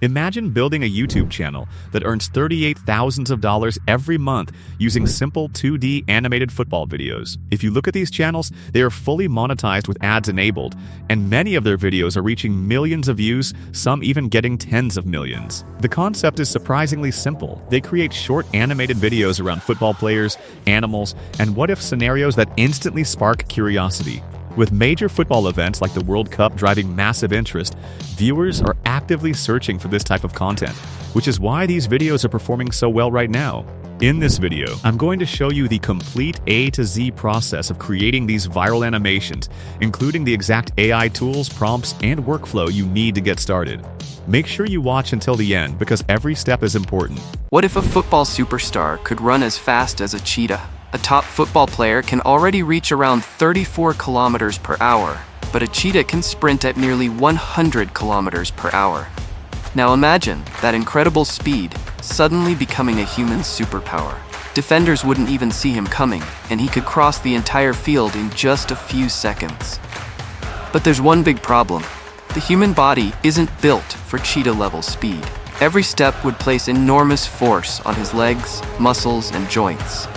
Imagine building a YouTube channel that earns $38,000 every month using simple 2D animated football videos. If you look at these channels, they are fully monetized with ads enabled, and many of their videos are reaching millions of views, some even getting tens of millions. The concept is surprisingly simple. They create short animated videos around football players, animals, and what-if scenarios that instantly spark curiosity. With major football events like the World Cup driving massive interest, viewers are actively searching for this type of content, which is why these videos are performing so well right now. In this video, I'm going to show you the complete A to Z process of creating these viral animations, including the exact AI tools, prompts, and workflow you need to get started. Make sure you watch until the end because every step is important. What if a football superstar could run as fast as a cheetah? A top football player can already reach around 34 kilometers per hour, but a cheetah can sprint at nearly 100 kilometers per hour. Now imagine that incredible speed suddenly becoming a human superpower. Defenders wouldn't even see him coming, and he could cross the entire field in just a few seconds. But there's one big problem. The human body isn't built for cheetah-level speed. Every step would place enormous force on his legs, muscles, and joints.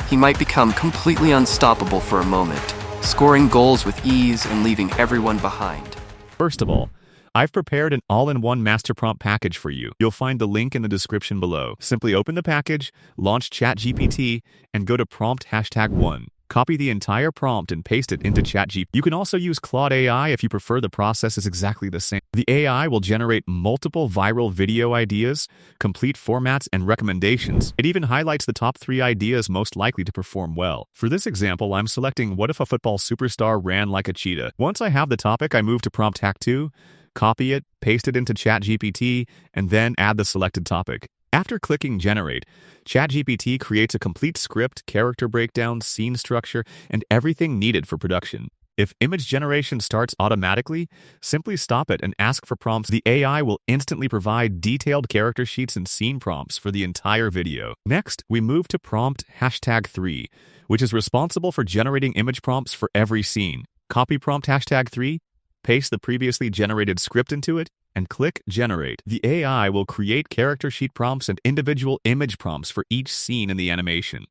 He might become completely unstoppable for a moment, scoring goals with ease and leaving everyone behind. First of all, I've prepared an all-in-one master prompt package for you. You'll find the link in the description below. Simply open the package, launch ChatGPT, and go to prompt #1. Copy the entire prompt and paste it into ChatGPT. You can also use Claude AI if you prefer. The process is exactly the same. The AI will generate multiple viral video ideas, complete formats, and recommendations. It even highlights the top 3 ideas most likely to perform well. For this example, I'm selecting what if a football superstar ran like a cheetah. Once I have the topic, I move to prompt #2, copy it, paste it into ChatGPT, and then add the selected topic. After clicking Generate, ChatGPT creates a complete script, character breakdown, scene structure, and everything needed for production. If image generation starts automatically, simply stop it and ask for prompts. The AI will instantly provide detailed character sheets and scene prompts for the entire video. Next, we move to prompt #3, which is responsible for generating image prompts for every scene. Copy prompt #3, paste the previously generated script into it, and click Generate. The AI will create character sheet prompts and individual image prompts for each scene in the animation.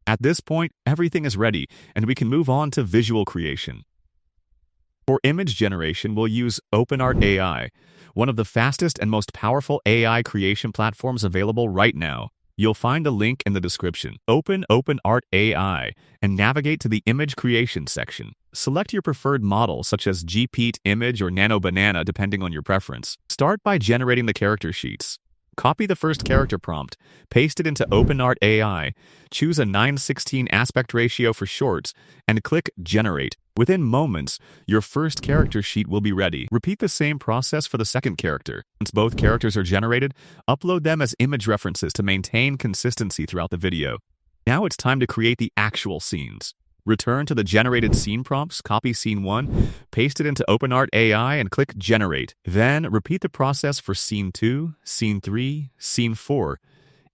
At this point, everything is ready, and we can move on to visual creation. For image generation, we'll use OpenArt AI, one of the fastest and most powerful AI creation platforms available right now. You'll find a link in the description. Open OpenArt AI and navigate to the image creation section. Select your preferred model such as GPT image or Nano Banana depending on your preference. Start by generating the character sheets. Copy the first character prompt, paste it into OpenArt AI, choose a 9:16 aspect ratio for shorts, and click Generate. Within moments, your first character sheet will be ready. Repeat the same process for the second character. Once both characters are generated, upload them as image references to maintain consistency throughout the video. Now it's time to create the actual scenes. Return to the generated scene prompts, copy scene 1, paste it into OpenArt AI, and click Generate. Then repeat the process for scene 2, scene 3, scene 4,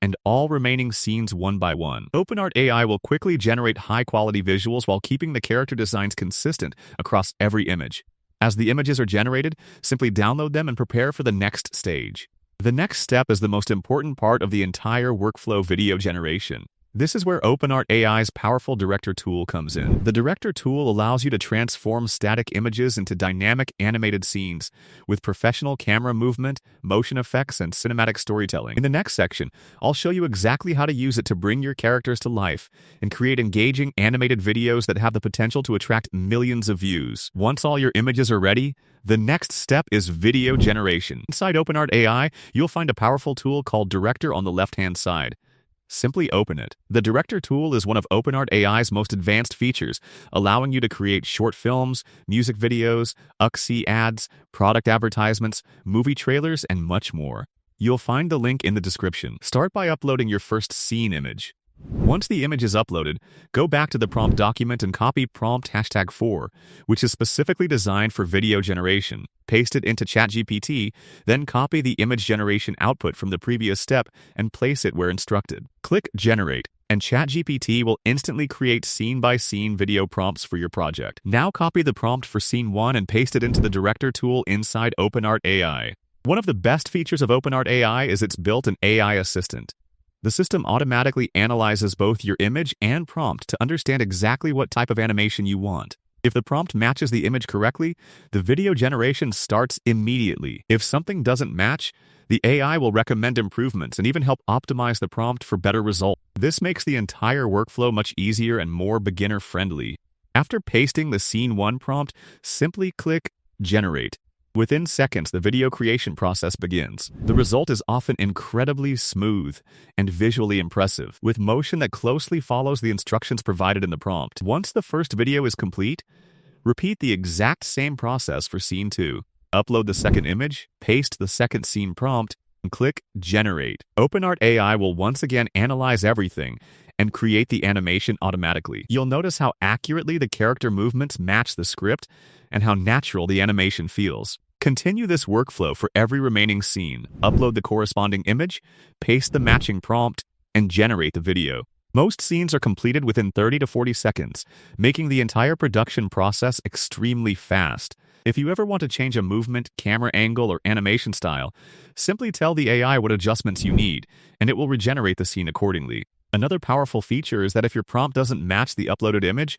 and all remaining scenes one by one. OpenArt AI will quickly generate high-quality visuals while keeping the character designs consistent across every image. As the images are generated, simply download them and prepare for the next stage. The next step is the most important part of the entire workflow: video generation. This is where OpenArt AI's powerful Director tool comes in. The Director tool allows you to transform static images into dynamic animated scenes with professional camera movement, motion effects, and cinematic storytelling. In the next section, I'll show you exactly how to use it to bring your characters to life and create engaging animated videos that have the potential to attract millions of views. Once all your images are ready, the next step is video generation. Inside OpenArt AI, you'll find a powerful tool called Director on the left-hand side. Simply open it. The Director tool is one of OpenArt AI's most advanced features, allowing you to create short films, music videos, UGC ads, product advertisements, movie trailers, and much more. You'll find the link in the description. Start by uploading your first scene image. Once the image is uploaded, go back to the prompt document and copy prompt #4, which is specifically designed for video generation. Paste it into ChatGPT, then copy the image generation output from the previous step and place it where instructed. Click Generate, and ChatGPT will instantly create scene-by-scene video prompts for your project. Now copy the prompt for scene 1 and paste it into the Director tool inside OpenArt AI. One of the best features of OpenArt AI is its built-in AI assistant. The system automatically analyzes both your image and prompt to understand exactly what type of animation you want. If the prompt matches the image correctly, the video generation starts immediately. If something doesn't match, the AI will recommend improvements and even help optimize the prompt for better results. This makes the entire workflow much easier and more beginner-friendly. After pasting the Scene 1 prompt, simply click Generate. Within seconds, the video creation process begins. The result is often incredibly smooth and visually impressive, with motion that closely follows the instructions provided in the prompt. Once the first video is complete, repeat the exact same process for Scene 2. Upload the second image, paste the second scene prompt, and click Generate. OpenArt AI will once again analyze everything and create the animation automatically. You'll notice how accurately the character movements match the script and how natural the animation feels. Continue this workflow for every remaining scene. Upload the corresponding image, paste the matching prompt, and generate the video. Most scenes are completed within 30 to 40 seconds, making the entire production process extremely fast. If you ever want to change a movement, camera angle, or animation style, simply tell the AI what adjustments you need, and it will regenerate the scene accordingly. Another powerful feature is that if your prompt doesn't match the uploaded image,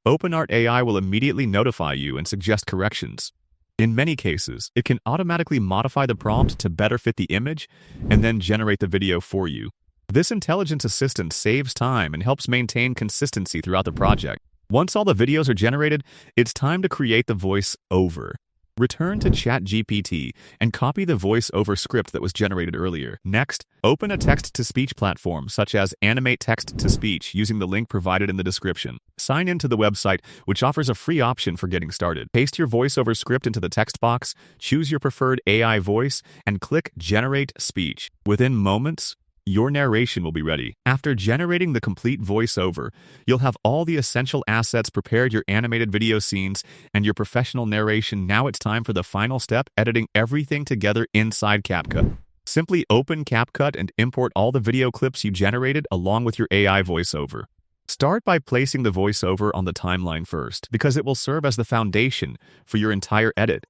OpenArt AI will immediately notify you and suggest corrections. In many cases, it can automatically modify the prompt to better fit the image and then generate the video for you. This intelligence assistant saves time and helps maintain consistency throughout the project. Once all the videos are generated, it's time to create the voiceover. Return to ChatGPT and copy the voiceover script that was generated earlier. Next, open a text-to-speech platform such as Animate Text-to-Speech using the link provided in the description. Sign in to the website, which offers a free option for getting started. Paste your voiceover script into the text box, choose your preferred AI voice, and click Generate Speech. Within moments, your narration will be ready. After generating the complete voiceover, you'll have all the essential assets prepared: your animated video scenes and your professional narration. Now it's time for the final step: editing everything together inside CapCut. Simply open CapCut and import all the video clips you generated along with your AI voiceover. Start by placing the voiceover on the timeline first, because it will serve as the foundation for your entire edit.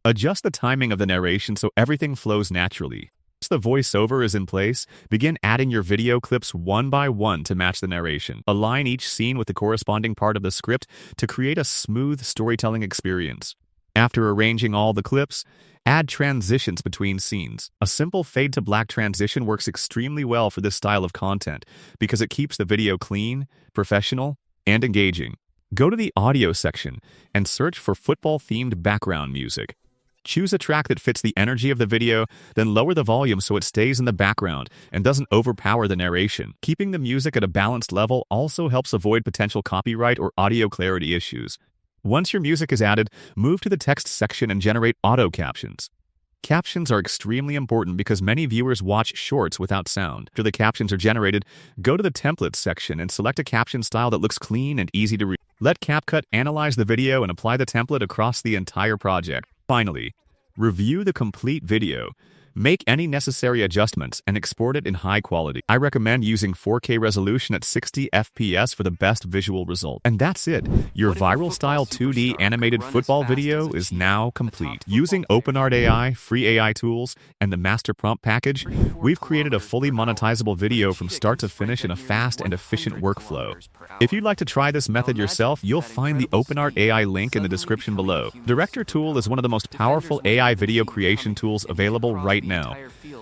Adjust the timing of the narration so everything flows naturally. Once the voiceover is in place, begin adding your video clips one by one to match the narration. Align each scene with the corresponding part of the script to create a smooth storytelling experience. After arranging all the clips, add transitions between scenes. A simple fade-to-black transition works extremely well for this style of content because it keeps the video clean, professional, and engaging. Go to the audio section and search for football-themed background music. Choose a track that fits the energy of the video, then lower the volume so it stays in the background and doesn't overpower the narration. Keeping the music at a balanced level also helps avoid potential copyright or audio clarity issues. Once your music is added, move to the text section and generate auto captions. Captions are extremely important because many viewers watch shorts without sound. After the captions are generated, go to the templates section and select a caption style that looks clean and easy to read. Let CapCut analyze the video and apply the template across the entire project. Finally, review the complete video. Make any necessary adjustments and export it in high quality. I recommend using 4K resolution at 60 FPS for the best visual result. And that's it. Your viral style 2D animated football video is now complete. Using OpenArt AI, free AI tools, and the master prompt package, we've created a fully monetizable video from start to finish in a fast and efficient workflow. If you'd like to try this method yourself, you'll find the OpenArt AI link in the description below. Director Tool is one of the most powerful AI video creation tools available right now,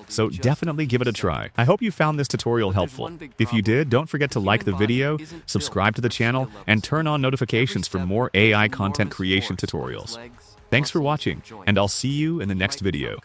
so definitely give it a try. I hope you found this tutorial helpful. If you did, don't forget to like the video, subscribe to the channel, and turn on notifications for more AI content creation tutorials. Thanks for watching, and I'll see you in the next video.